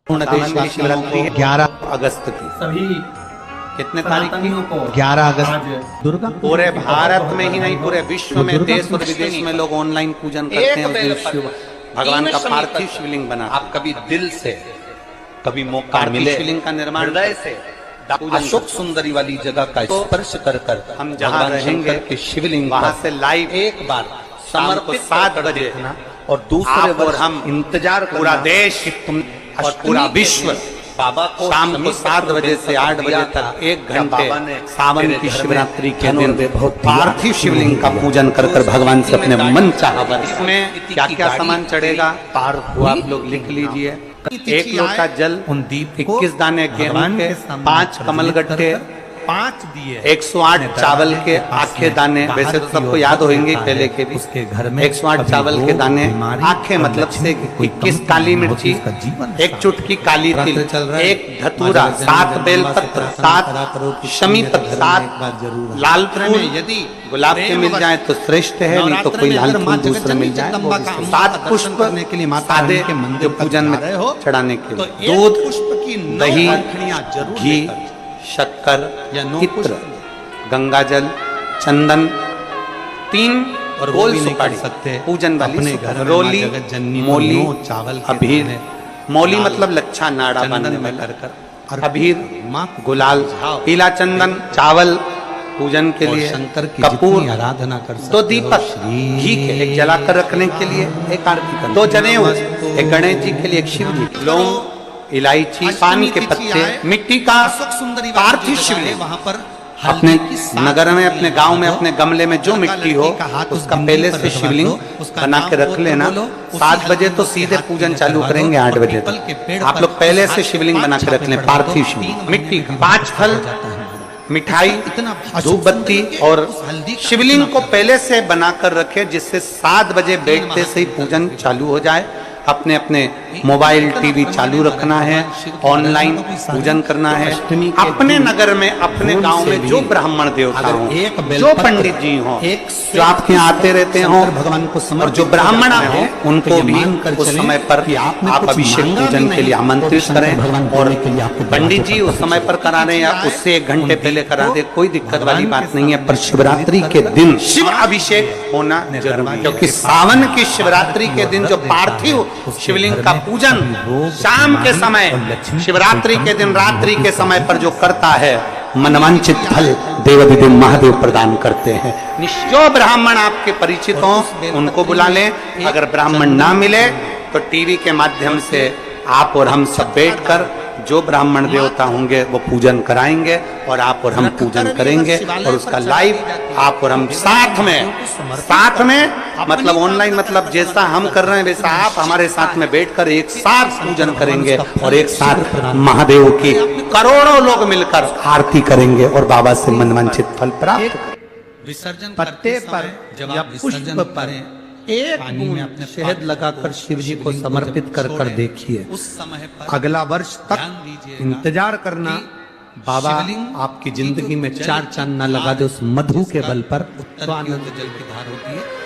पूर्ण देश में शिवरात्रि 11 अगस्त की। सभी कितने तारीख की? 11 अगस्त। दुर्गा पूरे भारत में ही नहीं, पूरे विश्व में, देश और विदेश में लोग ऑनलाइन पूजन करते हैं। उस दिन शिव भगवान का पार्थिव शिवलिंग बना। आप कभी दिल से, कभी मौका पार्थिव मिले, शिवलिंग का निर्माण हृदय से अशोक सुंदरी वाली जगह का स्पर्श कर हम जहाँ रहेंगे के शिवलिंग वहाँ से लाइव एक बार शाम को समर्पित 7 बजे और दूसरे आप और वर्ष हम इंतजार पूरा देश और पूरा विश्व बाबा को शाम को 7 बजे से 8 बजे तक 1 घंटे सावन की शिवरात्रि के दिन पार्थिव शिवलिंग का पूजन कर कर भगवान से अपने मन चाहा वर। इसमें क्या क्या सामान चढ़ेगा वो आप लोग लिख लीजिए। 1 लोटा जल, उन दीप 21 दाने गेहूं के, 5 कमल गट्टे, 5 दिए, 108 चावल के आखे दाने। वैसे तो सबको याद होंगे पहले के भी। उसके घर में 108 चावल के दाने, आखे मतलब से 21 काली मिर्ची, 1 चुटकी काली तिल, 1 धतूरा, 7 बेलपत्र, 7 शमी पत्र, 7 लाल फूल। यदि गुलाब के मिल जाए तो श्रेष्ठ है, नहीं तो कोई लाल फूल दूसरे मिल जाए। 7 पुष्प सादे जो पूजन में चढ़ाने के लिए, दूध, दही, घी, शक्कर, इत्र, गंगाजल, चंदन, 3 और गोल भी नहीं सुपारी कर सकते पूजन वाली, अपने घर में रोली, माँ जगतजननी को मोली, 9 चावल के अबीर। दाने, मौली लाल मतलब लच्छा नाड़ा चंदन बांधने में वाला, कर अबीर, माँ गुलाल, पीला चंदन, चावल पूजन के लिए, शंकर की कपूर, जितनी आराधना कर सकते 2 हो, दीपक घी के, 1 जलाकर रखने के लिए, 1 आरती करने, 2 जनेऊ, 1 गणेश जी के लिए, 1 शिव जी, लौंग, इलायची, पान के पत्ते, मिट्टी का पार्थिव शिवलिंग। वहाँ पर अपने नगर में, अपने गांव में, अपने गमले में जो मिट्टी हो उसका पहले से शिवलिंग बना के रख लेना। 7 बजे तो सीधे पूजन चालू करेंगे, 8 बजे तक आप लोग पहले से शिवलिंग बना के रख लें। पार्थिव शिवलिंग मिट्टी का, 5 फल, मिठाई, धूप बत्ती और शिवलिंग को पहले से बनाकर रखे, जिससे 7 बजे बैठते से ही पूजन चालू हो जाए। अपने अपने मोबाइल टीवी चालू रखना है, ऑनलाइन पूजन करना है। अपने नगर में, अपने गांव में जो ब्राह्मण देवता हो, जो पंडित जी हो, जो आपके यहाँ आते रहते हो, भगवान को और जो ब्राह्मण हो, उनको भी उस समय पर आप अभिषेक पूजन के लिए आमंत्रित करें। और पंडित जी उस समय पर करा रहे हैं या उससे 1 घंटे पहले करा दे, कोई दिक्कत वाली बात नहीं है। पर शिवरात्रि के दिन शिव अभिषेक होना जरूरी, क्योंकि सावन की शिवरात्रि के दिन जो पार्थिव शिवलिंग का पूजन शाम के समय, शिवरात्रि के दिन रात्रि के समय पर जो करता है, मनवांचित फल देव महादेव प्रदान करते हैं। जो ब्राह्मण आपके परिचित हों उनको बुला लें। अगर ब्राह्मण ना मिले तो टीवी के माध्यम से आप और हम सब बैठकर जो ब्राह्मण देवता होंगे वो पूजन कराएंगे और आप और हम पूजन करेंगे। और उसका लाइव आप और हम साथ में मतलब ऑनलाइन, मतलब जैसा हम कर रहे हैं वैसा आप हमारे साथ में बैठकर एक साथ पूजन करेंगे और एक साथ महादेव की करोड़ों लोग मिलकर आरती करेंगे और बाबा से मनवांछित फल प्राप्त। विसर्जन पत्ते पर जब या आप पुष्प विसर्जन पर करें, एक पानी में अपने शहद लगाकर शिव जी को समर्पित कर कर देखिए। उस समय पर अगला वर्ष तक ध्यान दीजिएगा इंतजार करना। बाबा शिवलिंग आपकी जिंदगी में 4 चांद न लगा दे उस मधु के बल पर, उत्तर की ओर जल की धार होती है।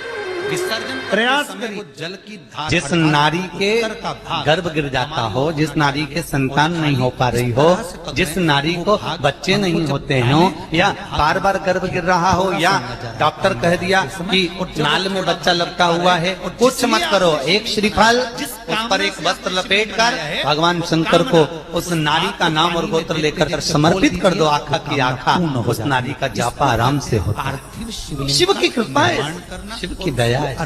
विसर्जन प्रयास करते समय वो जल की धार, जिस अर्थात नारी के उत्तर का भाग गर्भ गिर जाता हो, जिस नारी के संतान नहीं हो पा रही हो, जिस नारी को बच्चे नहीं होते हो, या बार बार गर्भ गिर रहा हो, या डॉक्टर कह दिया कि नाल में बच्चा लपटा हुआ है, कुछ मत करो। 1 श्रीफल उस पर 1 वस्त्र लपेट कर भगवान शंकर को उस नारी का नाम और गोत्र लेकर समर्पित कर दो। आखा की आखा उस नारी का जापा आराम से होता है। शिव की कृपा है, शिव की दया है।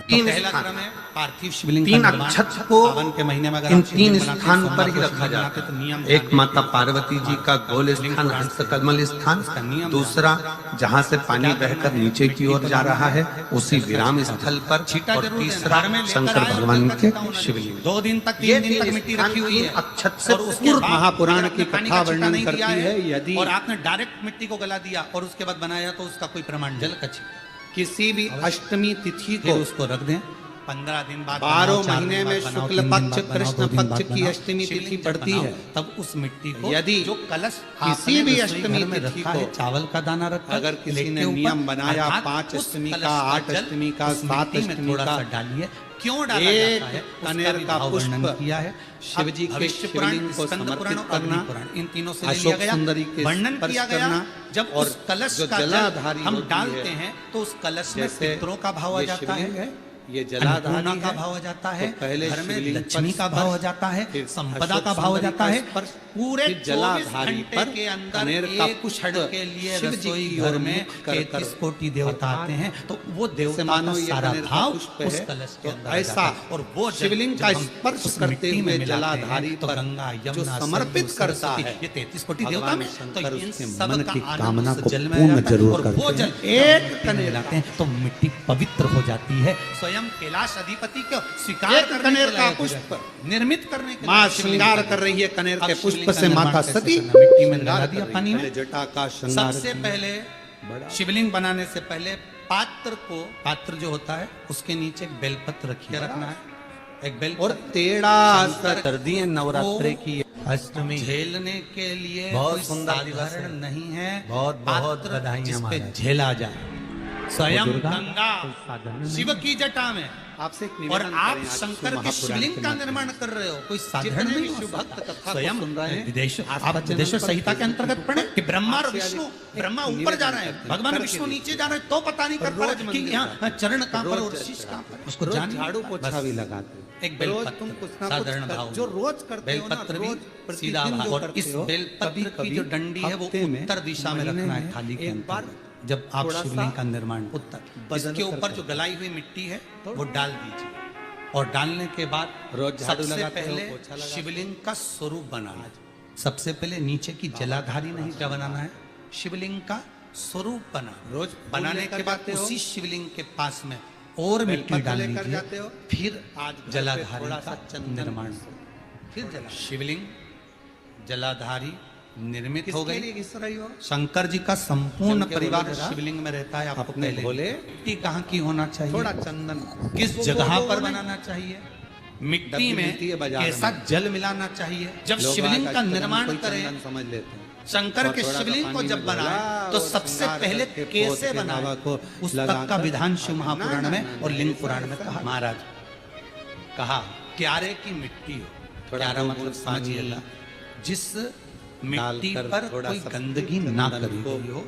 पहला क्रम है पार्थिव शिवलिंग का 3 निर्माण। अक्षत को सावन के महीने में अगर इन आप शिवलिंग 3 बनाते स्थान हैं, पर ही सोमवार रखा को जाता बनाते तो नियम है। एक माता पार्वती जी का गोल स्थान, हंसकमल स्थान, दूसरा जहाँ से पानी बहकर नीचे की ओर जा रहा है उसी विराम स्थल पर, और तीसरा शंकर भगवान के शिवलिंग। 2 दिन तक 3 दिन तक मिट्टी रखी हुई है। अक्षत से और उसके बाद महापुराण की पानी कथा का छिट्टा वर्णन नहीं करती दिया है। यदि और आपने डायरेक्ट मिट्टी को गला दिया और उसके बाद बनाया तो उसका कोई प्रमाण जल का छिट्टा। किसी भी अष्टमी तिथि फिर को उसको रख दें 15 दिन बाद 12 बनाओ, 4 महीने दिन में बाद बनाओ, शुक्ल 3 दिन पक्ष बाद बनाओ, कृष्ण 2 दिन पक्ष बाद की बनाओ। अष्टमी शिवलिंग तिथि जब पड़ती बनाओ, है। तब उस मिट्टी को यदि जो कलश किसी आपने भी रसोई अष्टमी घर में तिथि रखा को है, चावल का दाना रखा है, अगर किसी प्लेट ने के ऊपर, नियम बनाया अर्थात 5 उस अष्टमी कलश का, 8 जल अष्टमी का, उस 7 मिट्टी में अष्टमी थोड़ा का सा डालिए। क्यों डाला एक जाता है, कनेर उसका भी का भाव पुष्प वर्णन किया है। शिव जी के भविष्य पुराण, शिवलिंग को स्कंद समर्पित पुराण और करना, अग्नि पुराण, इन तीनों से ले अशोक लिया गया, सुंदरी के वर्णन स्पर्श किया गया। करना, जब और उस कलश जो का जल जलाधारी हम होती डालते है, हैं तो उस कलश में जैसे पितरों का भाव आ ये जाता शिवलिंग है, है, ये जलाधारी अन्नपूर्णा का है, भाव आ जाता तो है, पहले घर में शिवलिंग पर लक्ष्मी का भाव आ जाता है, फिर संपदा अशोक का भाव आ सुंदरी जाता का है। स्पर्श, पूरे फिर 24 जलाधारी घंटे पर के अंदर कनेर का एक पुष्प क्षण के लिए शिव जी रसोई की घर ओर में मुख कर 33 कोटि देवता आते हैं, तो वो देवता मानो का ये सारा कनेर का भाव पुष्प उस है, कलश के तो अंदर आ ऐसा जाता है। और वो जल शिवलिंग जब का हम स्पर्श उस करते मिट्टी में हुए मिलाते हैं, जलाधारी तो पर गंगा, जो यमुना, समर्पित सरयू, करता सरस्वती, है, ये 33 कोटि देवता भगवान में, तो शंकर इन उसके सब मन का की आनंद कामना उस को जल में पूर्ण आ जाता है। जरूर और वो करते जल हैं। एक एक कनेर कनेर लाते हैं तो मिट्टी पवित्र हो जाती है, स्वयं कैलाश अधिपति को स्वीकार एक करने कनेर के का लायक हो पुष्प जाती है, निर्मित करने के माँ लायक शिवलिंग श्रृंगार का कर रही है कनेर अब के शिवलिंग पुष्प का से निर्माण माता कैसे सती करना? मिट्टी में श्रृंगार लगा कर दिया रही है। पानी में। पहले जटा का श्रृंगार सबसे किया। पहले शिवलिंग बनाने से पहले पात्र जो होता है उसके नीचे एक बेलपत्र रखिए, रखना है, एक बेल और टेढ़ा शंकर सर्दी है नवरात्रि की अष्टमी झेलने के लिए बहुत कोई सुंदर दिवस साधारण है। नहीं है, बहुत पात्र बधाइयां जिस पे महाराज। झेला जाए। स्वयं दुर्गा गंगा शिव की जटा में, आपसे एक और निवेदन आप करें, आज शंकर के महापुराण शिवलिंग के का माध्यम निर्माण से। कर रहे हो, कोई साधारण जितने नहीं भी हो शिव सकता। भक्त कथा को स्वयं सुन रहे हैं, विदेश आस्था आप चैनल विदेश पर संहिता के अंतर्गत पढ़े कि ब्रह्मा और आपसे विष्णु, एक ब्रह्मा ऊपर निवेदन जा रहे हैं, करते हैं, भगवान करके विष्णु देखिए। नीचे जा रहे हैं, तो पता नहीं कर पा रोज रहे कि मंदिर यहाँ जाते चरण कहाँ पर रोज और शीश जाते कहाँ पर, उसको रोज जान झाड़ू पोछा भी लगाते हैं। एक रोज बेलपत्र तुम कुछ ना कुछ साधारण कर- भाव जो रोज करते हो ना, बेलपत्र रोज भी सीधा प्रतिदिन भाव, जो और करते इस हो, बेलपत्र की कभी-कभी जो डंडी है वो हफ्ते में, उत्तर दिशा में महीने रखना है, में थाली के एक बार अंतर्गत। जब आप थोड़ा शिवलिंग सा का निर्माण उत्तर बदल इसके कर ऊपर जो करो। गलाई हुई मिट्टी है वो डाल दीजिए, और डालने के बाद रोज झाड़ू सबसे लगाते हो, पहले पोछा लगाते हो। शिवलिंग का स्वरूप बनाना। सबसे पहले नीचे की जलाधारी नहीं क्या बनाना है, शिवलिंग का स्वरूप बना। रोज फूल बनाने लेकर के बाद जाते हो, उसी शिवलिंग के पास में और मिट्टी बेलपत्र डाल लेकर दीजिए, जाते हो, फिर आज घर पे जलाधारी थोड़ा का सा चंदन निर्माण। फिर जला शिवलिंग जलाधारी निर्मित हो किसके गई। लिए घिस रही हो? शंकर जी का संपूर्ण चमके परिवार बोलो जरा। शिवलिंग में रहता है। आपको अपने पहले बोले, मिट्टी कहाँ की होना चाहिए, थोड़ा चंदन किस वो जगह वो पर नहीं। बनाना चाहिए, मिट्टी डब्बी में मिलती है बाजार कैसा में। जल मिलाना चाहिए। जब लोग शिवलिंग आज का चंदन निर्माण कोई करें, चंदन समझ लेते हैं। शंकर और के थोड़ा सा शिवलिंग को पानी जब में बनाए घोला तो और सबसे श्रृंगार पहले करके पोत कैसे के बनाए, नावा को उस तक लगाकर- का विधान शिव महापुराण ना, में ना, और ना, लिंग ऐसा- पुराण में ऐसा कहा। है। महाराज कहा क्यारे की मिट्टी हो, थोड़ा क्यारा दो मतलब बूंद समझिएगा, पानी जिस मिट्टी डालकर पर थोड़ा कोई सा गंदगी ना चंदन करी को गई हो,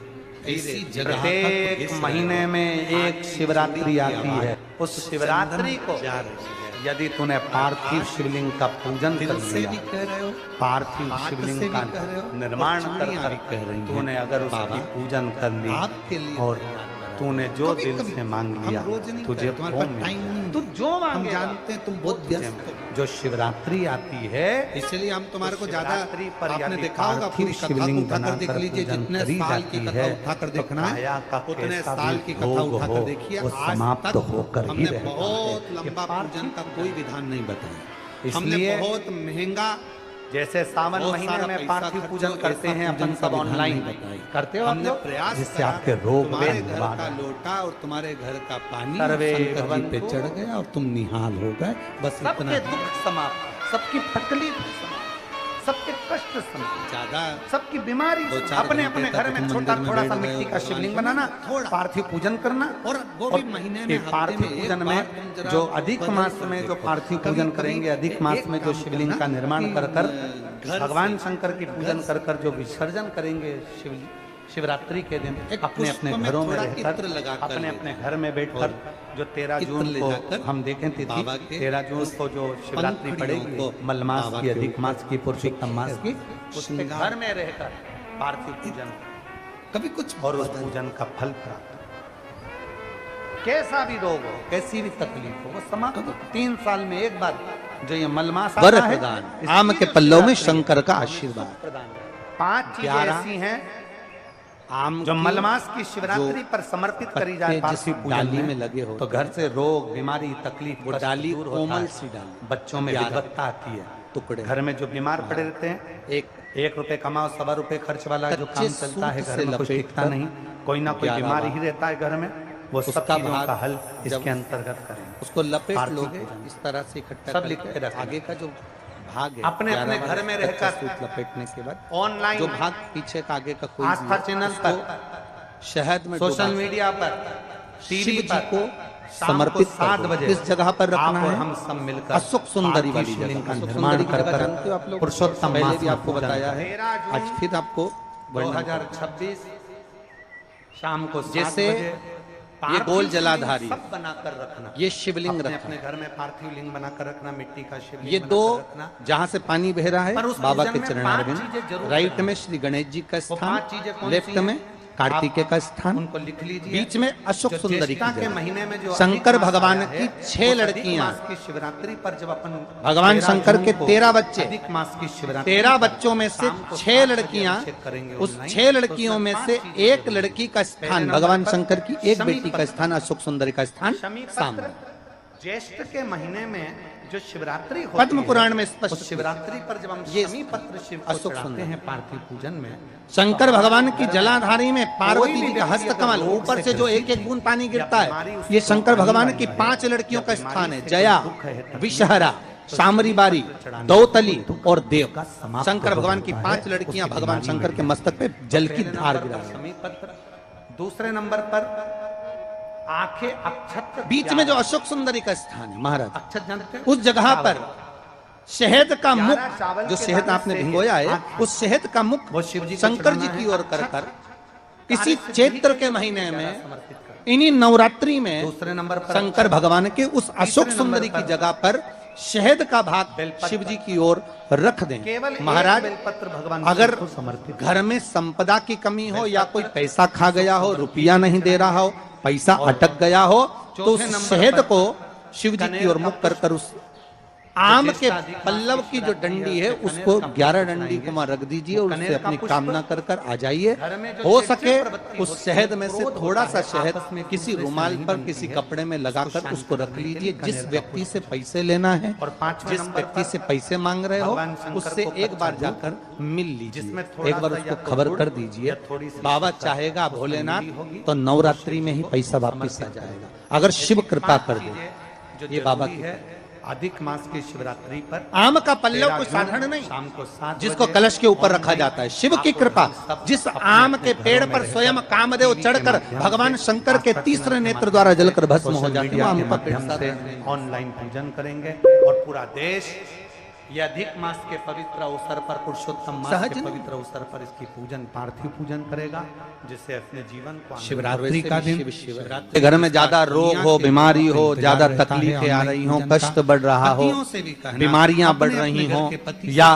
ऐसी धीरे- जगह पर प्रत्येक घिस महीने रहे हो। में एक शिवरात्रि आती है। उस शिवरात्रि को जा रही है। यदि तूने पार्थिव शिवलिंग का पूजन कर दिल से लिया, भी कह रहे हो, पार्थिव हाथ शिवलिंग से का भी कह रहे हो, निर्माण और कर चूड़ियां भी कह रही हैं। तूने अगर उसकी बाबा, पूजन कर ली आपके लिए और तूने जो कभी- दिल कभी से मांग हम लिया रोज नहीं तुझे करते, तुम्हारे वो पास टाइम नहीं है। तू जो हम मांगे जानते हैं तुम बहुत व्यस्त हो, जो शिवरात्रि आती है, इसलिए हम तुम्हारे को ज्यादा शिवरात्रि पर आपने यदि देखा होगा पार्थिव पूरी कथा को शिवलिंग उठाकर देख बनाकर लीजिए, पूजन जितने करी साल जाती की कथा है, उठाकर तो देखना है काया का उतने कैसा साल भी की कथा भोग उठाकर हो, देखिए। वो आज समाप्त तक होकर ही हमने रहता बहुत है। लंबा पूजन का कोई विधान नहीं बताया, हमने इसलिए बहुत महंगा जैसे सावन बहुत महीने सारा में पैसा पार्थिव खर्च पूजन हो, करते ऐसा हैं पूजन अपन का सब विधान ऑनलाइन नहीं बताई। करते हो आप हमने लोग? प्रयास जिससे करा, आपके रोग तुम्हारे वे घर निवारण का हो। लोटा और तुम्हारे घर का पानी सर्वे शंकर जी पे भवन्तु चढ़ गया और तुम निहाल हो गए, बस इतना सबके दुख समाप्त, सबकी तकलीफ समाप्त, सबके कष्ट समाप्त, ज्यादा सबकी बीमारी दो चार अपने घंटे अपने तक घर में तुम छोटा मंदिर में थोड़ा सा बैठ गए मिट्टी हो, का भगवान शिवलिंग के बनाना, थोड़ा। पार्थिव पूजन करना, और वो भी महीने में, ये हफ्ते पार्थिव में एक पूजन बार में तुम जरा जो अधिक बदल मास कर में जो देखो। पार्थिव कभी- पूजन कभी करेंगे, अधिक एक मास में जो काम शिवलिंग करना का निर्माण कि कर कर घर भगवान से- शंकर की पूजन घर कर जो विसर्जन करेंगे शिवरात्रि के दिन एक अपने अपने पुष्प में घरों में थोड़ा रहकर इत्र लगाकर अपने ले अपने घर में बैठकर जो 13 इत्र जून ले को जाकर हम देखें तिथि, बाबा के 13 जून को जो शिवरात्रि पंखुड़ियों पड़ेगी, को मलमास बाबा की, के अधिक ऊपर मास की, पुरुषोत्तम मास की, उसके श्रृंगार। घर में रहकर पार्थिव पूजन कभी कुछ और उस पूजन का फल प्राप्त हो। कैसा भी रोग हो, कैसी भी तकलीफ हो, वो समाप्त हो। 3 साल में एक बार जो ये मलमास वर आता है, प्रदान। इसकी आम के जो पल्लों में शिवरात्रि शंकर का है, आशीर्वाद। प्रदान। 5 चीजें 11 ऐसी हैं आम जो की मलमास की शिवरात्रि जो पर समर्पित करी जाए पत्ते पार्थिव जिस पूजन डाली में लगे होते तो घर से रोग, बीमारी, तकलीफ, वो कष्ट डाली दूर होता कोमल है। सी डाली। बच्चों में 11 विद्वत्ता आती है, टुकड़े। घर में जो बीमार पड़े रहते हैं, एक रुपए कमाओ, 1.25 रुपए खर्च वाला जो कच्चे काम चलता है, सूत घर से में कुछ लपेट टिकता कर नहीं, कोई ना कोई 11 बीमारी बार। ही रहता है घर में, वो सब उसका चीजों भाग का हल जब इसके अंतर्गत करेंगे। उसको लपेट आर्थिक लोगे पूजन। इस तरह से इकट्ठा सब करके लिख के रखना। आगे का जो भाग है अपने अपने 11 घर में वाला रहकर कच्चा सूत लपेटने के बाद ऑनलाइन जो भाग पीछे का आगे का कोई भी आस्था है, चैनल उसको पर, शहद में सोशल डुबा मीडिया पर, शिव टीवी जी पर को शाम समर्पित को कर 7 दो। बजे किस जगह पर रखना आप और है? हम सब मिलकर अशोक सुंदरी वाली पार्थिव शिवलिंग जगह का अशोक निर्माण सुंदरी की कर जगह कर जानते हो आप लोग? पुरुषोत्तम पहले मास भी में आपको पूजन बताया है, 13 जून आज फिर आपको वर्णन करूं। 2026 शाम को 7 जैसे बजे ये पार्थिव गोल शिवलिंग जलाधारी सब बनाकर रखना। ये शिवलिंग अपने रखा अपने घर में पार्थिव लिंग बनाकर रखना, मिट्टी का शिवलिंग ये बनाकर दो रखना। जहां से पानी बह रहा पर है उस बाबा पूजन के में चरणारविंद, 5 चीजें जरूर राइट करना। में श्री गणेश जी का वो स्थान, 5 चीजें कौन लेफ्ट सी में हैं? कार्तिकेय आप का स्थान, उनको लिख लीजिए। बीच में अशोक जो सुंदरी की ज्येष्ठा के जगह। महीने में जो शंकर अधिक मास भगवान आया की है, 6 उस अधिक लड़कियां, मास की शिवरात्रि पर जब अपन भगवान 13 शंकर जून के को 13 बच्चे, अधिक मास की शिवरात्रि 13 पर बच्चों में से शाम को 6 7 बजे लड़कियां, अभिषेक करेंगे उस ऑनलाइन। 6 तो लड़कियों उसमें में 5 से चीजें एक जरूर लड़की का पहले स्थान नंबर भगवान पर शंकर की एक शमी बेटी का पत्र। स्थान अशोक सुंदरी का स्थान शमी सामने। पत्र ज्येष्ठ के महीने में जो शिवरात्रि होती पद्म है, पुराण में स्पष्ट उस शिवरात्रि पर जब हम ये शमी पत्र शिव को अशोक चढ़ाते सुंदर हैं पार्थिव पूजन में, शंकर भगवान की जलाधारी में पार्वती कोई भी जी का व्यक्ति हस्त अगर कमल, रोग ऊपर से से जो ग्रसित एक एक बूंद पानी या गिरता बीमारी है, उसको ये शंकर आने भगवान वाली की है, 5 लड़कियों या का बीमारी स्थान है। से जया, कोई दुख है, तकलीफ विषहरा, तो सामरी बारी, शिवलिंग पर चढ़ाने दौतली से दुख और देव। का समाप्त शंकर हो भगवान की जाता 5 है, लड़कियां उसकी भगवान बीमारी शंकर में के भी। मस्तक पे जल की पहले धार नंबर गिरा पर रहे हैं। शमी पत्र, दूसरे नंबर पर आंखें अक्षत, बीच में जो अशोक सुंदरी का स्थान है महाराज, अक्षत जानते हैं? उस जगह पर शहद का मुख, 11 चावल जो के शहद दाने आपने से भिगोया है, आँख- उस शहद का मुख वो शिव जी को शंकर जी चढ़ाना की है। ओर कर कर इसी कार्य चैत्र सिद्धि के लिए महीने ज्यादा में समर्पित करें। इन्हीं नवरात्रि में दूसरे नंबर पर शंकर भगवान के उस अशोक नंबर सुंदरी की पर जगह पर शहद का भाग बेलपत्र शिव जी की ओर रख दें। केवल महाराज, एक बेलपत्र भगवान अगर को समर्पित घर में संपदा की कमी हो या कोई पैसा खा गया हो, रुपया नहीं दे रहा हो, पैसा अटक गया हो, तो उस चौथे नंबर शहद पर को शिव जी की ओर मुख कर कर उस आम के ज्येष्ठ अधिक मास पल्लव की जो डंडी है उसको 11 डंडी को वहां रख दीजिए और उससे कनेर का अपनी पुष्प कामना कर कर आ जाइए। घर में जो हो चिड़चिड़ सके प्रवृत्ति उस होती शहद है, में से क्रोध थोड़ा होता सा है, शहद आपस में एक किसी दूसरे से रुमाल नहीं पर बनती किसी है, कपड़े में लगाकर शांत उसको रख करने के लीजिए। लिए जिस कनेर का व्यक्ति पुष्प। से पैसे लेना है और 5वें जिस नंबर व्यक्ति पर से पैसे मांग रहे हो भगवान शंकर उससे को एक बार कच्चा जाकर मिल जिसमें लीजिए, थोड़ा एक बार सा या उसको तो खबर गुड़ कर दीजिए। या थोड़ी सी बाबा शक्कर चाहेगा उसमें भोलेनाथ मिली होगी, तो नवरात्रि में ही पैसा वापिस आ जाएगा, अगर शिव कृपा कर दे। जो ये बाबा जरूरी की है अधिक मास की शिवरात्रि पर आम का पल्लव 13 कोई जून साधारण नहीं, शाम को 7 जिसको बजे कलश के ऊपर रखा ऑनलाइन जाता है। शिव की आपको कृपा, हम सब जिस अपने आम अपने के पेड़ घरों पर में स्वयं रहकर कामदेव टीवी के चढ़कर माध्यम भगवान से, शंकर के आस्था तीसरे चैनल के नेत्र द्वारा माध्यम जलकर से, भस्म हो सोशल जाते हैं, मीडिया वो के आम का पेड़ माध्यम साथ से रहते हैं। ऑनलाइन पूजन करेंगे और पूरा देश ये अधिक मास के पवित्र अवसर पर, पुरुषोत्तम मास सहज के नहीं। पवित्र अवसर पर इसकी पूजन, पार्थिव पूजन करेगा, जिससे अपने जीवन को आनंद- शिवरात्रि का दिन, शिवरात्रि घर में ज्यादा रोग हो, बीमारी हो, ज्यादा तकलीफें आ रही हो, कष्ट बढ़ रहा हो, बीमारियां बढ़ रही हो या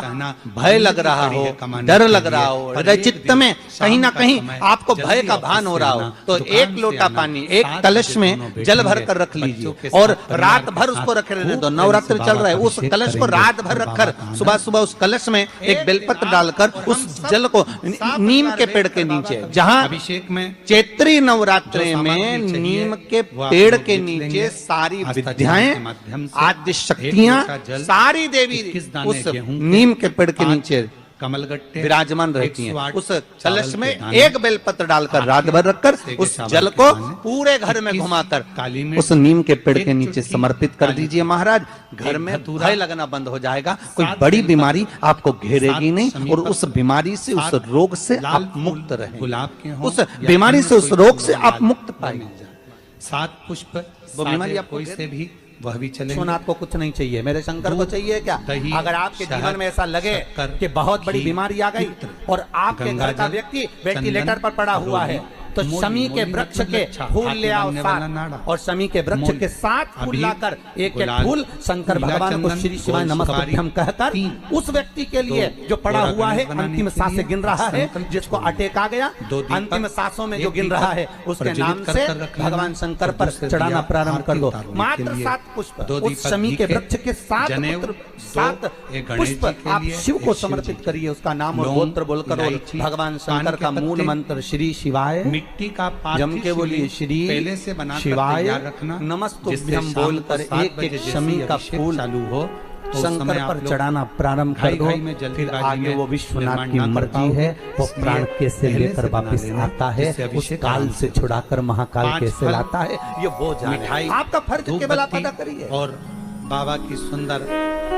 भय लग रहा हो, डर लग रहा हो, हृदय चित्त में कहीं ना कहीं आपको भय का भान हो रहा हो, तो एक लोटा पानी एक कलश में जल भर कर रख लीजिए और रात भर उसको रखे रहने दो। नवरात्र चल रहा है, उस कलश को रात भर रखकर सुबह सुबह उस कलश में एक बेलपत्र डालकर उस जल को नीम के पेड़ के नीचे, जहाँ अभिषेक में चैत्री नवरात्रि में नीम के पेड़ के नीचे सारी विद्याएं, आद्य शक्तियां, सारी देवी उस नीम के पेड़ के नीचे कमलगट्टे विराजमान रहती हैं। 108 उस कलश चावल में के दाने, एक बेलपत्र डालकर रात भर रखकर उस जल को पूरे घर में घुमाकर काली मिर्च, उस नीम के पेड़ के एक नीचे चुटकी समर्पित कर काली दीजिए। महाराज घर में धतूरा, भय लगना बंद हो जाएगा, कोई 7 बड़ी बेलपत्र, बीमारी आपको घेरेगी नहीं समी और पत्र, उस बीमारी से, उस 7 रोग से लाल आप फूल मुक्त रहेंगे। गुलाब के हों उस या बीमारी अन्य से, उस कोई रोग से फूल आप लाल मुक्त मिल पाएंगे। जाए। 7 पुष्प, वो बीमारी सादे आपको कोई से भी वह भी चलेंगे। सोना आपको कुछ नहीं चाहिए, मेरे शंकर को चाहिए क्या? दही, अगर आपके शहद, जीवन में ऐसा लगे शक्कर, कि बहुत बड़ी घी, बीमारी आ गई इत्र, और आपके गंगा घर का जल, व्यक्ति चंदन, वेंटिलेटर पर पड़ा हुआ है, तो मोली, शमी के मोली वृक्ष मतलब के अच्छा, फूल हाथ ले आओ बांधने वाला 7 नाड़ा। और शमी के वृक्ष मोली, के 7 फूल अबीर, लाकर एक गुलाल, फूल शंकर नीला भगवान को चंदन, श्री शिवाय गोल नमस्तुभ्यम सुपारी, कहकर 3 उस व्यक्ति के लिए दो जो पड़ा बोरा हुआ है, गणेश बनाने अंतिम के सांसें लिए गिन रहा है, संकल्प जिसको छोड़ो। अटैक आ गया, 2 दीपक, अंतिम सांसों में जो एक गिन रहा है दीपक उसके प्रज्वलित नाम कर से कर रख लेना भगवान शंकर और पर दूसरे चढ़ाना दिया प्रारंभ कर दो। आरती उतारने के मात्र लिए 7 पुष्प 2 उस दीपक शमी घी के के, वृक्ष के 7 जनेऊ, पुत्र, 2 7 एक गणेश पुष्प जी के आप लिए, शिव को एक शिव समर्पित जी। करिए, उसका नाम और लौंग, गोत्र बोलकर और इलायची, भगवान पान शंकर के का मूल पत्ते, मंत्र श्री शिवाय, मिट्टी का जम पार्थिव के बोलिए शिवलिंग श्री पहले से बनाकर शिवाय तैयार रखना, नमस्तुभ्यम जिससे शाम को बोलकर 7 एक बजे एक जैसे शमी का अभिषेक फूल चालू हो तो शंकर पर चढ़ाना प्रारंभ कर दो, फिर आगे वो विश्वनाथ की मर्जी है, वो प्राण कैसे लेकर वापस आता है, उस काल से छुड़ाकर महाकाल कैसे लाता है, ये वो जाने। आपका फर्ज केवल आप अदा करिए। और बाबा की सुंदर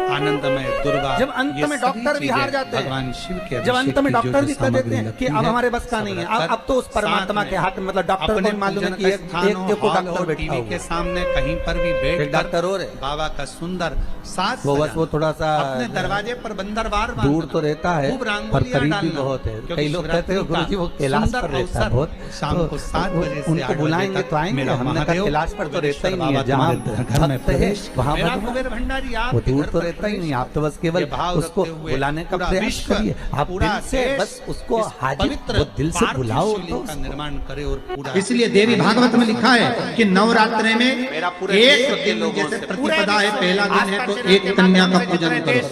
आनंदमय दुर्गा, जब अंत में डॉक्टर भी हार जाते हैं, भगवान शिव के जब अंत में डॉक्टर भी कह देते हैं कि अब है, हमारे बस का नहीं है, अब तो उस परमात्मा के हाथ में, मतलब डॉक्टर को मालूम है कि एक को डॉक्टर बैठा टीवी के हुआ सामने कहीं पर भी बैठ डॉक्टर हो रहे, बाबा का सुंदर साथ वो बस वो थोड़ा सा अपने दरवाजे पर बंदरवार दूर तो रहता है, खूब पर रंगोलियां करीब भी डालना। बहुत है। क्योंकि कई लोग शिवरात्रि कहते हैं का गुरुजी वो कैलाश सुंदर पर रहता है अवसर बहुत, शाम को 7 बजे से 8 उनको बजे बुलाएंगे तक तो आएंगे। मेरा हमने कहा महादेव कैलाश पर तो रहता ही नहीं है, बाबा जहाँ तुम्हारे घर में भक्त है प्रवेश, वहाँ मेरा भगवान। कुबेर भंडारी वो आपके दूर घर तो पर रहता ही प्रवेश। नहीं, आप तो बस केवल ये भाव उसको रखते हुए बुलाने का पूरा प्रयास विश्व, करिए, आप पूरा दिल से देश बस उसको इस हाजिर, पवित्र वो दिल से पार्थिव बुलाओ शिवलिंग तो का निर्माण करे और पूरा। इसलिए देवी भागवत में लिखा है कि नवरात्रि में मेरा पूरे एक विश्व के दिन लोगों जैसे से, प्रतिपदा है, पहला दिन है तो एक कन्या का पूजन करो,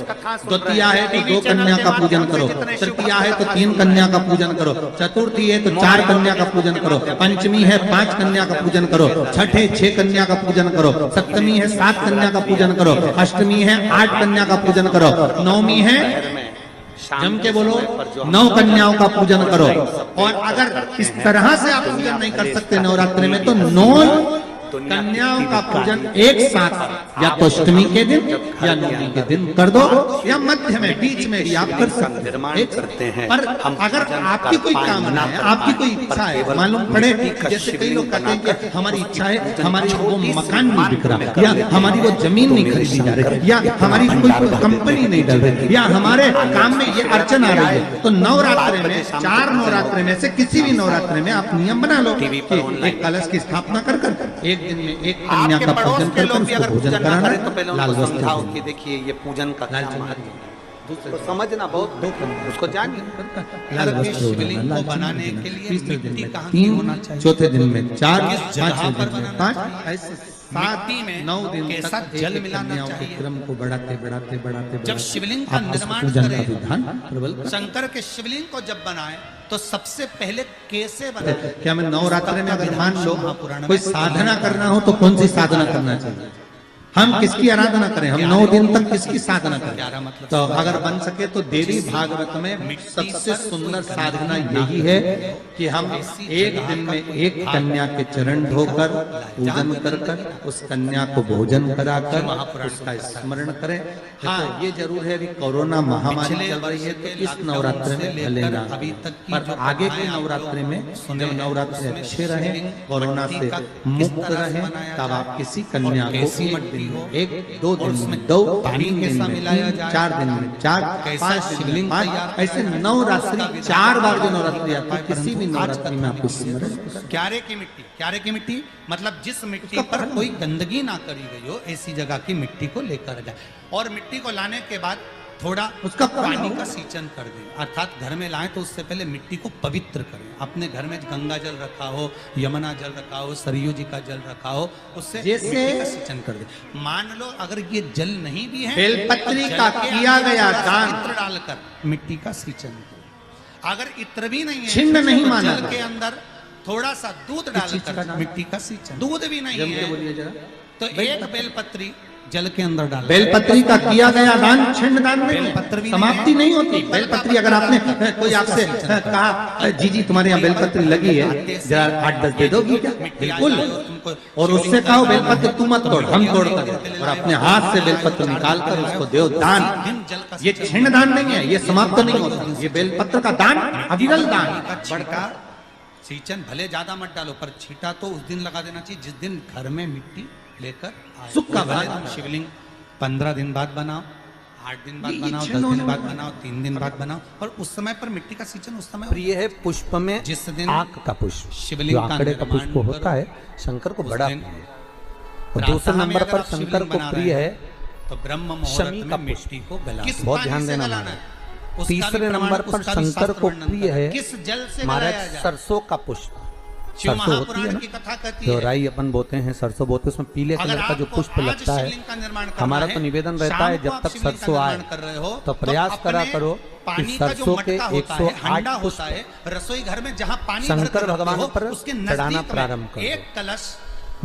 द्वितीया है तो 2 कन्या का पूजन करो, तृतीया है तो 3 कन्या का पूजन करो, चतुर्थी है तो 4 कन्या का पूजन करो, पंचमी है 5 कन्या का पूजन करो, छठ है 6 कन्या का पूजन करो, सप्तमी है 7 कन्या का पूजन करो, अष्टमी है 8 कन्या का पूजन करो, नवमी है जम के बोलो 9 कन्याओं का पूजन करो। और अगर इस तरह से आप पूजन नहीं कर सकते नवरात्रि में तो 9 कन्याओं का पूजन एक साथ या तो अष्टमी के दिन या नवमी के दिन कर दो, या मध्य में बीच में भी आप कर सकते हैं। पर अगर आपकी कोई कामना है, आपकी कोई इच्छा है, मालूम पड़े जैसे कई लोग कहते हैं कि हमारी इच्छा है, हमारी वो मकान नहीं बिक रहा, या हमारी वो जमीन नहीं खरीदी जा रही, या हमारी कोई कंपनी नहीं डल रही, या हमारे काम में ये अड़चन आ रही है, तो नवरात्रि में 4 नवरात्रि में से किसी भी नवरात्रि में आप नियम बना लो कि एक कलश की स्थापना कर एक दिन में एक कन्या आपके का पड़ोस पूजन के कर लोग भी अगर पूजन पूजन ना कराना, करें तो पहले लाल उनको वस्त्र समझाओ देना। कि देखिए ये पूजन का क्या महत्व है, उसको समझना बहुत, उसको जानिए। लाल वस्त्र शिवलिंग होना, को लाल बनाने चंदन के होना, लिए तीसरे दिन मिट्टी में कहाँ की होना 3, चाहिए? चौथे दिन में 4, किस जगह पांचवें पर दिन में बनाना 5, ऐसे 7, मिट्टी में 9 दिन कैसा तक जल एक मिलाना कन्याओं के चाहिए? क्रम को बढ़ाते बढ़ाते बढ़ाते जब शिवलिंग का आप उस निर्माण पूजन का करें, विधान प्रबल कर- शंकर के शिवलिंग को जब बनाए तो सबसे पहले कैसे बनाए? क्या मैं नवरात्रि में अगर मान लो महापुराण कोई में साधना करना हो तो कौन सी साधना करना चाहिए? हम किसकी आराधना करें? हम 9 दिन तक किसकी साधना करें? तो अगर बन सके तो देवी भागवत में सबसे सुंदर साधना यही है कि हम एक दिन में एक कन्या के चरण धोकर पूजन कर उस कन्या को भोजन कराकर उसका स्मरण करें। हाँ, ये जरूर है कि कोरोना महामारी चल रही है तो इस नवरात्रि में भले ना, पर आगे के नवरात्रि में जब नवरात्रि अच्छे रहे, कोरोना से मुक्त रहे, तब आप किसी कन्या को एक 2 दिन में 2, 3 दिन में 3, 4 दिन में 4, 5 शिवलिंग 5, ऐसे नवरात्रि 4 बार जो नवरात्रि आती है, किसी भी नवरात्रि में आपको स्मरण क्यारे की मिट्टी, क्यारे की मिट्टी मतलब जिस मिट्टी पर कोई गंदगी ना करी गई हो, ऐसी जगह की मिट्टी को लेकर जाए और मिट्टी को लाने के बाद थोड़ा उसका पानी का सींचन कर दें, अर्थात घर में लाएं तो उससे पहले मिट्टी को पवित्र करें। अपने घर में गंगा जल रखा हो, यमुना जल रखा हो, सरयू जी का जल रखा हो, उससे जैसे मिट्टी का सींचन कर दें। मान लो अगर ये जल नहीं भी है, बेलपत्री तो का जल के किया अंदर गया थोड़ा सा दान, इत्र डालकर मिट्टी का सींचन करें। अगर इत्र भी नहीं है, छिन्न नहीं तो माना जल के अंदर थोड़ा सा दूध डालकर मिट्टी का सींचन, दूध भी नहीं है तो एक बेलपत्री जल के अंदर डाल। बेलपत्री का किया गया दान छिन्न दान नहीं बेलपत्र भी है, समाप्ति नहीं होती। बेलपत्री अगर आपने कोई आपसे कहा जी जी तुम्हारे यहाँ बेलपत्री लगी है, जरा 8-10 दे दोगी क्या? बिल्कुल। और उससे कहो बेलपत्र तू मत तोड़, हम तोड़ते हैं, और अपने हाथ से बेलपत्र निकाल कर उसको दो दान। ये छिन्न दान नहीं है, ये समाप्त नहीं होता, ये बेलपत्र का दान अविरल दान। बड़का सींचन भले ज्यादा मत डालो, पर छींटा तो उस दिन लगा देना चाहिए जिस दिन घर में मिट्टी लेकर आए। सुख का भले बाद। तुम शिवलिंग 15 दिन बाद बनाओ, 8 दिन बाद ये बनाओ, छिन्न 10 दिन होने बाद वाला बनाओ, 3 दिन बाद बनाओ, और उस समय पर मिट्टी का सींचन उस समय प्रिय है पुष्प में जिस दिन आंख का पुष्प, शिवलिंग जो का आंकड़े का निर्माण पुष्प होता करो, है शंकर को उस बड़ा दिन प्रिय है। और प्रातः दूसरे में नंबर अगर पर आप शंकर शिवलिंग को बना प्रिय रहे है हैं, तो ब्रह्म शमी मुहूर्त का में पुष्प। मिट्टी को गला। बहुत किस ध्यान पानी से देना गलाना हमारा। है? उसका तीसरे भी प्रमाण, नंबर पर उसका भी शंकर शास्त्र को वर्णन प्रिय करता है किस जल से महाराज गलाया जाए? सरसों का पुष्प। शिव सरसों होती है महापुराण ना, की कथा कहती जो है, राई अपन बोते हैं, सरसों बोते हैं, उसमें पीले अगर कलर का जो आपको पुष्प आज लगता है, शिवलिंग का निर्माण करना हमारा है, तो निवेदन रहता शाम है को जब आप तक शिवलिंग का सरसों आए निर्माण कर रहे हो, तो प्रयास करा अपने करो पानी कि का जो सरसों के मटका होता है, 108 हंडा पुष्प होता है, रसोई घर में जहाँ पानी शंकर भरकर रखते भगवान हो, पर उसके चढ़ाना नजदीक प्रारंभ में कर दो। एक कलश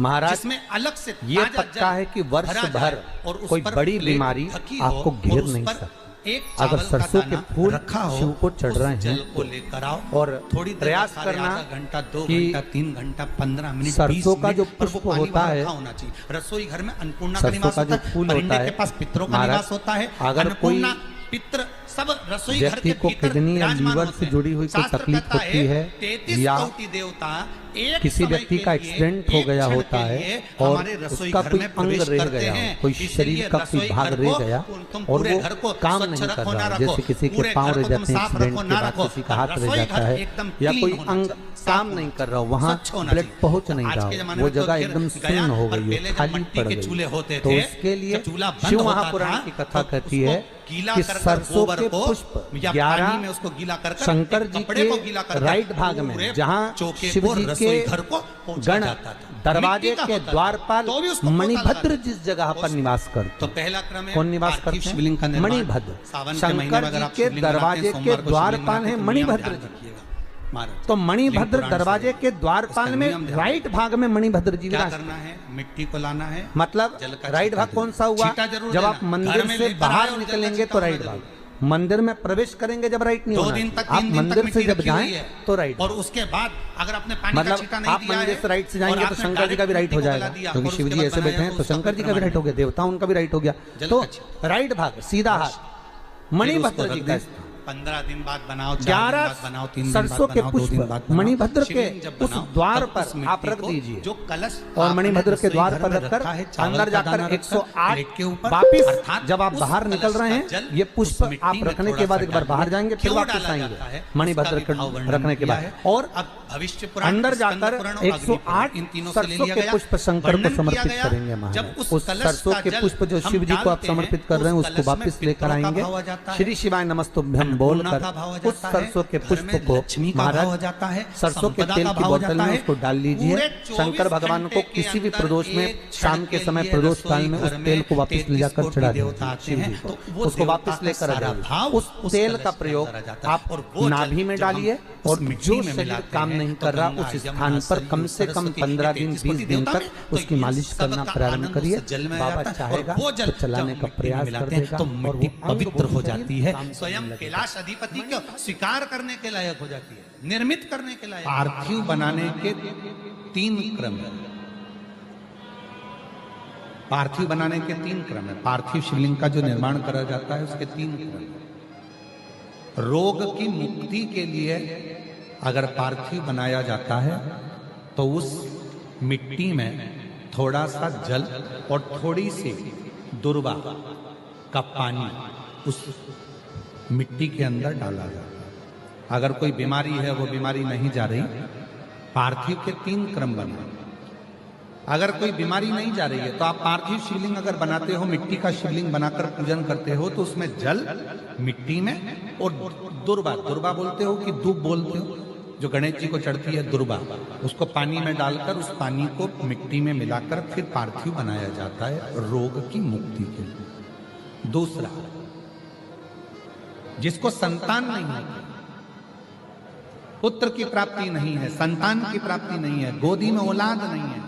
महाराज जिसमें अलग से ये ताजा पक्का जल है कि वर्ष भरा भर जाए और उस कोई पर बड़ी प्लेट बीमारी ढकी हो आपको और घेर उस नहीं पर सकती। एक अगर चावल का सरसों के दाना फूल रखा हो, शिव को चढ़ उस रहे हैं जल को लेकर आओ और थोड़ी देर प्रयास रखा, करना आधा घंटा 2 कि घंटा 3 घंटा 15 मिनट सरसों 20 का जो मिनट, पर वो पुष्प पानी होता वहाँ है, रखा होना चाहिए। रसोई घर में अन्नपूर्णा का सरसों निवास का होता जो है, फूल परिंदे होता के है, पास पितरों का महाराज, निवास होता है। अगर कोई अन्नपूर्णा पित्र सब रसोई घर व्यक्ति के को भीतर किडनी या विराजमान लीवर होते से हैं। जुड़ी हुई कोई शास्त्र तकलीफ कहता होती है 33 या कोटि देवता एक किसी समय व्यक्ति के का लिए, एक्सीडेंट हो एक गया क्षण होता के है लिए और हमारे रसोई उसका घर कोई में अंग प्रवेश रह करते गया हो, हैं। कोई इसलिए शरीर का कोई रसोई भाग घर रह को गया तुम और पूरे वो घर को काम स्वच्छ नहीं कर रखो, रहा ना है, रखो, जैसे किसी के पूरे पाँव घर रह को तुम जाते हैं साफ एक्सीडेंट रखो, के ना बाद, रखो, किसी का हाथ रह रसोई जाता घर है एकदम या clean कोई होना अंग चाहिए, साफ काम होना नहीं कर रहा, वहाँ स्वच्छ होना ब्लड चाहिए। पहुंच नहीं आज के रहा, जमाने वो में तो जगह खैर एकदम गया, शून्य हो पर गई है, पहले जब खाली मट्टी पड़ के गई। चूल्हे होते तो थे, उसके लिए जब चूल्हा बंद शिव होता महापुराण था, की कथा तो कहती उसको है गीला कि कर कर सरसों गोबर के को पुष्प या 11 पानी में उसको गीला कर कर शंकर एक जी कपड़े को के गीला कर कर राइट भाग में पूरे जहाँ चौके शिव को जी रसोई के घर को पहुंचा गण जाता था। दरवाजे मिट्टी का के होता था, द्वारपाल तो भी उसको पोता मणिभद्र लगाते जिस जगह पर निवास करते तो हैं, पहला क्रम है कौन निवास पार्थिव करते शिवलिंग का हैं? निर्माण। मणिभद्र। सावन के महीने शंकर में अगर जी आप के शिवलिंग बनाते हैं, दरवाजे सोमवार के को शिवलिंग द्वारपाल बनाते हैं तो नियम मणिभद्र ध्यान जी। रखिएगा। महाराज तो मणिभद्र शिवपुराण दरवाजे से के द्वारपाल इसका में नियम ध्यान राइट भाग में मणिभद्र जी क्या विराज करना है, मिट्टी को लाना है, मतलब जल का राइट छींटा भाग कौन देना। सा हुआ? छींटा जरूर जब देना। आप घर मंदिर में से लेकर बाहर आए और जल का निकलेंगे छींटा तो राइट होना भाग, मंदिर में प्रवेश करेंगे जब राइट नहीं 2 होना दिन तक आप 3 दिन तक मंदिर से मिट्टी जब रखी हुई जाएं है तो राइट और उसके बाद अगर आपने पानी का मतलब छींटा नहीं आप दिया मंदिर है से राइट से और जाएंगे तो आपने शंकर जी का भी राइट हो डायरेक्ट जाएगा, मिट्टी को क्योंकि गला शिव दिया जी और ऐसे उसके बैठे हैं बाद तो बनाया शंकर जी का भी उसका राइट हो गया, देवताओं उनका भी राइट हो गया। जल तो का छींटा। राइट भाग सीधा हाथ मणिभद्र जी का 15 दिन बाद बनाओ, 4 दिन 11 बाद बनाओ, 3 दिन सरसों बाद के बनाओ, 2 दिन पुष्प बाद बनाओ। मणिभद्र के शिवलिंग जब उस बनाओ, द्वार तब पर उस मिट्टी आप रख को दीजिए जो कलश और आपने मणिभद्र के रसोई द्वार घर पर में रखकर रखा है, चावल अंदर का जाकर दाना रखकर 108 प्लेट के ऊपर, वापिस अर्थात जब आप उस बाहर कलश निकल रहे का हैं जल ये पुष्प उस मिट्टी आप में रखने थोड़ा के बाद सा एक बार बाहर डालिए। जाएंगे फिर क्यों वापस डाला जाता है? आएंगे मणिभद्र उसका भी भाव के वर्णन रखने के किया बाद है। और अब भविष्य पुराण, अंदर स्कंद जाकर पुराण और अग्नि पुराण, 108 इन तीनों से ले सरसों लिया के गया। पुष्प शंकर को वर्णन किया समर्पित गया, करेंगे जब महाराज। उस उस कलश सरसों का के जल पुष्प जो हम शिव जी को आप डालते हैं, समर्पित कर रहे हैं उस उसको कलश में वापस लेकर पितरों का आएंगे भाव आ जाता है, श्री शिवाय नमस्तुभ्यम अन्नपूर्णा बोलकर का भाव आ उस जाता है, सरसों के घर पुष्प में को लक्ष्मी का भाव आ महाराज जाता है, सरसों के संपदा तेल का की भाव आ बोतल जाता में है। उसको डाल लीजिए। पूरे 24 शंकर भगवान को घंटे के किसी भी अंदर प्रदोष में एक शाम के क्षण समय लिए प्रदोष रसोई काल में उस घर तेल को में वापस ले 33 जाकर कोटि चढ़ा देवता दीजिए आते शिव हैं, जी को, तो वो उसको देवता वापस का लेकर सारा आइए। भाव उस उस तेल कलश का के प्रयोग अंदर आ जाता है। आप और वो नाभि जल में जब हम डालिए उस और मिट्टी जो में शरीर मिलाते काम हैं, नहीं तो कर रहा गंगा, उस यमुना, स्थान पर कम से कम सरस्वती, 15 दिन 33 20 दिन देवता तक में, तो उसकी इन मालिश सब करना का प्रारंभ आनंद करिए। उस जल में आ बाबा जाता है, चाहेगा और वो जल तो चलाने जब का मिट्टी में प्रयास कर मिलाते हैं, देगा तो और मिट्टी वो पवित्र अंग हो शरीर जाती है, काम करने स्वयं लगेगा। कैलाश अधिपति को स्वीकार करने के लायक हो जाती है, निर्मित करने के लायक। पार्थिव बनाने के 3 क्रम है। पार्थिव बनाने के 3 क्रम है। पार्थिव शिवलिंग का जो निर्माण करा जाता है उसके 3 क्रम है। रोग की मुक्ति के लिए अगर पार्थिव बनाया जाता है तो उस मिट्टी में थोड़ा सा जल और थोड़ी सी दुर्वा का पानी उस मिट्टी के अंदर डाला जाता है। अगर कोई बीमारी है वो बीमारी नहीं जा रही, पार्थिव के 3 क्रम बने। अगर कोई बीमारी नहीं जा रही है तो आप पार्थिव शिवलिंग अगर बनाते हो, मिट्टी का शिवलिंग बनाकर पूजन करते हो, तो उसमें जल मिट्टी में और दुर्वा बोलते हो कि दूब बोलते हो, जो गणेश जी को चढ़ती है दुर्वा, उसको पानी में डालकर उस पानी को मिट्टी में मिलाकर फिर पार्थिव बनाया जाता है रोग की मुक्ति के लिए। दूसरा, जिसको संतान नहीं होती, पुत्र की प्राप्ति नहीं है, संतान की प्राप्ति नहीं है, गोदी में औलाद नहीं है,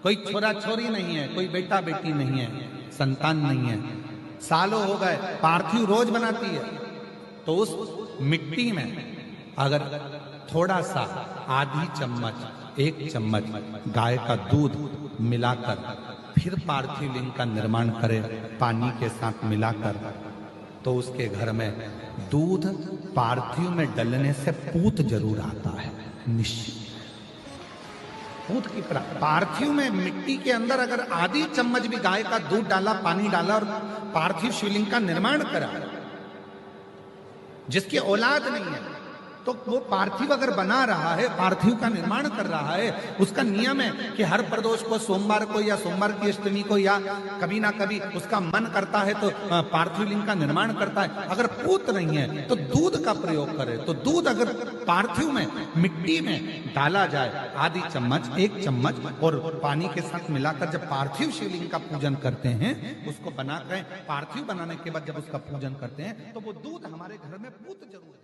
कोई छोरा छोरी नहीं है, कोई बेटा बेटी नहीं है, संतान नहीं है, सालों हो गए, पार्थिव रोज बनाती है, तो उस मिट्टी में अगर थोड़ा सा आधी चम्मच 1 चम्मच गाय का दूध मिलाकर फिर पार्थिव लिंग का निर्माण करे पानी के साथ मिलाकर, तो उसके घर में दूध पार्थिव में डलने से पूत जरूर आता है, निश्चित। पूत की पार्थिव में मिट्टी के अंदर अगर आधी चम्मच भी गाय का दूध डाला, पानी डाला और पार्थिव शिवलिंग का निर्माण करा, जिसकी औलाद नहीं है, तो वो पार्थिव अगर बना रहा है, पार्थिव का निर्माण कर रहा है, उसका नियम है कि हर प्रदोष को, सोमवार को या सोमवार की अष्टमी को या कभी ना कभी उसका मन करता है तो पार्थिव लिंग का निर्माण करता है। अगर पूत नहीं है तो दूध का प्रयोग करे, तो दूध अगर पार्थिव में मिट्टी में डाला जाए आधी चम्मच 1 चम्मच और पानी के साथ मिलाकर जब पार्थिव शिवलिंग का पूजन करते हैं, उसको बनाकर पार्थिव बनाने के बाद जब उसका पूजन करते हैं, तो वो दूध हमारे घर में पूत जरूर है।